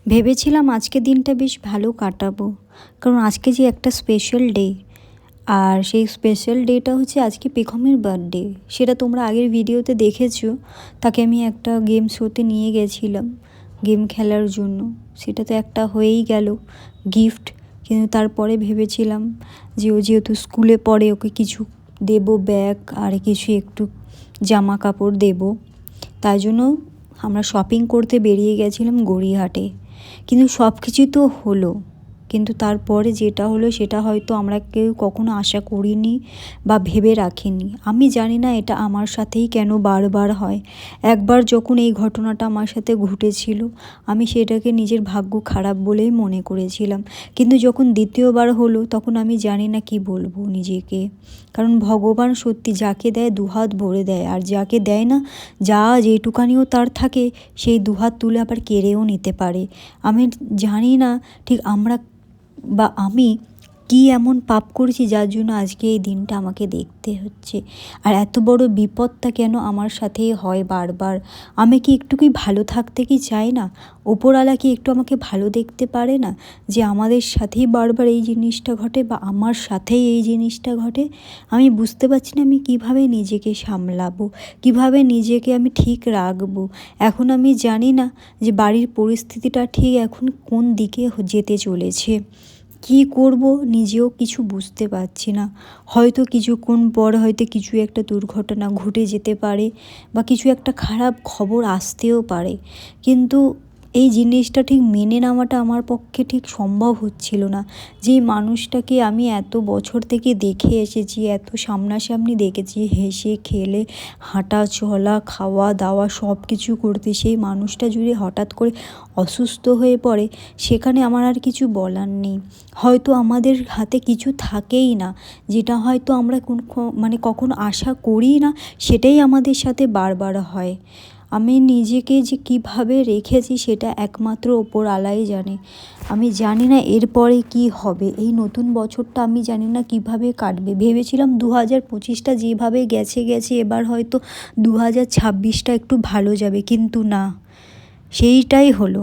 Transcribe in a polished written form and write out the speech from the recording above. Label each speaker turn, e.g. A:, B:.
A: ভেবেছিলাম আজকে দিনটা বেশ ভালো কাটাবো, কারণ আজকে যে একটা স্পেশাল ডে। আর সেই স্পেশাল ডেটা হচ্ছে আজকে পেখমের বার্থডে। সেটা তোমরা আগের ভিডিওতে দেখেছো। তাকে আমি একটা গেম শোতে নিয়ে গেছিলাম গেম খেলার জন্য। সেটা তো একটা হয়েই গেল গিফট। কিন্তু তারপরে ভেবেছিলাম যে ও যেহেতু স্কুলে পড়ে, ওকে কিছু দেবো, ব্যাগ আর কিছু একটু জামা কাপড় দেবো। তাই জন্য আমরা শপিং করতে বেরিয়ে গেছিলাম গড়িয়াহাটে। কিন্তু সব কিছুই তো হলো, কিন্তু তারপরে যেটা হলো সেটা হয়তো আমরা কেউ কখনো আশা করিনি বা ভেবে রাখিনি। আমি জানি না এটা আমার সাথেই কেন বারবার হয়। একবার যখন এই ঘটনাটা আমার সাথে ঘটেছিল, আমি সেটাকে নিজের ভাগ্য খারাপ বলেই মনে করেছিলাম। কিন্তু যখন দ্বিতীয়বার হলো, তখন আমি জানি না কি বলবো নিজেকে। কারণ ভগবান সত্যি যাকে দেয় দুহাত ভরে দেয়, আর যাকে দেয় না, যা যেটুকানিও তার থাকে, সেই দুহাত তুলে আবার কেড়েও নিতে পারে। আমি জানি না ঠিক আমরা বা আমি কি এমন পাপ করেছি যার জন্য আজকে এই দিনটা আমাকে দেখতে হচ্ছে। আর এত বড় বিপদটা কেন আমার সাথেই হয় বারবার। আমি কি একটু কি ভালো থাকতে কি চাই না? ওপরওয়ালা কি একটু আমাকে ভালো দেখতে পারে না, যে আমাদের সাথেই বারবার এই জিনিসটা ঘটে বা আমার সাথেই এই জিনিসটা ঘটে? আমি বুঝতে পারছি না আমি কিভাবে নিজেকে সামলাবো, কিভাবে নিজেকে আমি ঠিক রাখবো। এখন আমি জানি না যে বাড়ির পরিস্থিতিটা ঠিক এখন কোন দিকে যেতে চলেছে। কি করব নিজেও কিছু বুঝতে পারছি না। হয়তো কিছুক্ষণ পর হয়তো কিছু একটা দুর্ঘটনা ঘটে যেতে পারে বা কিছু একটা খারাপ খবর আসতেও পারে। কিন্তু এই জিনিসটা ঠিক মেনে নেওয়াটা আমার পক্ষে ঠিক সম্ভব হচ্ছিল না। যেই মানুষটাকে আমি এত বছর থেকে দেখে এসেছি, এত সামনাসামনি দেখেছি, হেসে খেলে হাঁটা চলা খাওয়া দাওয়া সব কিছু করতে, সেই মানুষটা যদি হঠাৎ করে অসুস্থ হয়ে পড়ে, সেখানে আমার আর কিছু বলার নেই। হয়তো আমাদের হাতে কিছু থাকেই না, যেটা হয়তো আমরা কখনো আশা করি না, সেটাই আমাদের সাথে বারবার হয়। আমি নিজেকে যে কিভাবে রেখেছি সেটা একমাত্র ওপরওয়ালাই জানে। আমি জানি না এরপরে কি হবে। এই নতুন বছরটা আমি জানি না কিভাবে কাটবে। ভেবেছিলাম 2025টা যেভাবে গেছে গেছে, এবার হয়তো 2026টা একটু ভালো যাবে, কিন্তু না, সেইটাই হলো।